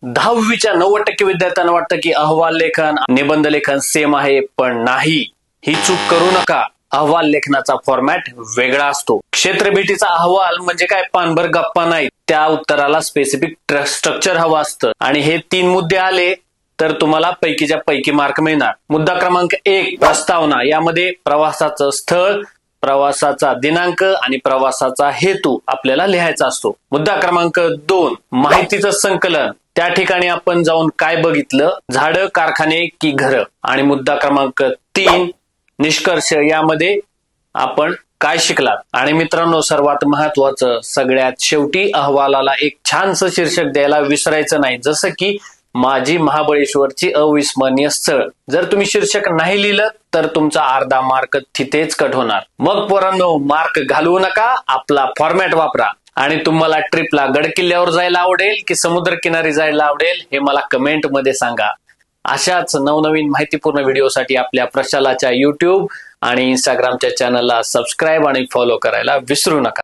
10वीच्या 90% विद्यार्थ्यांना वाटतं की अहवाल लेखन निबंध लेखन सेम आहे, पण नाही. ही चूक करू नका. अहवाल लेखनाचा फॉर्मॅट वेगळा असतो. क्षेत्र भेटीचा अहवाल म्हणजे काय पानभर गप्पा नाही, त्या उत्तराला स्पेसिफिक स्ट्रक्चर हवं असतं आणि हे 3 मुद्दे आले तर तुम्हाला पैकीच्या पैकी मार्क मिळणार. मुद्दा क्रमांक 1 प्रस्तावना. यामध्ये प्रवासाचं स्थळ, प्रवासाचा दिनांक आणि प्रवासाचा हेतू आपल्याला लिहायचा असतो. मुद्दा क्रमांक 2 माहितीचं संकलन. त्या ठिकाणी आपण जाऊन काय बघितलं, झाडं, कारखाने की घरं. आणि मुद्दा क्रमांक 3 निष्कर्ष. यामध्ये आपण काय शिकलात. आणि मित्रांनो, सर्वात महत्वाचं, सगळ्यात शेवटी अहवालाला एक छानसं शीर्षक द्यायला विसरायचं नाही, जसं की माझी महाबळेश्वरची अविस्मरणीय स्थळ. जर तुम्ही शीर्षक नाही लिहिलं तर तुमचा अर्धा मार्क तिथेच कट होणार. मग पोरांनो, मार्क घालवू नका, आपला फॉर्मॅट वापरा. आणि तुम्हाला ट्रिपला गडकिल्ल्यावर जायला आवडेल की समुद्र किनारी जायला आवडेल हे मला कमेंट मध्ये सांगा. अशाच नवनवीन माहितीपूर्ण व्हिडिओसाठी आपल्या प्रशालाच्या YouTube आणि Instagramच्या चॅनलला सबस्क्राईब आणि फॉलो करायला विसरू नका.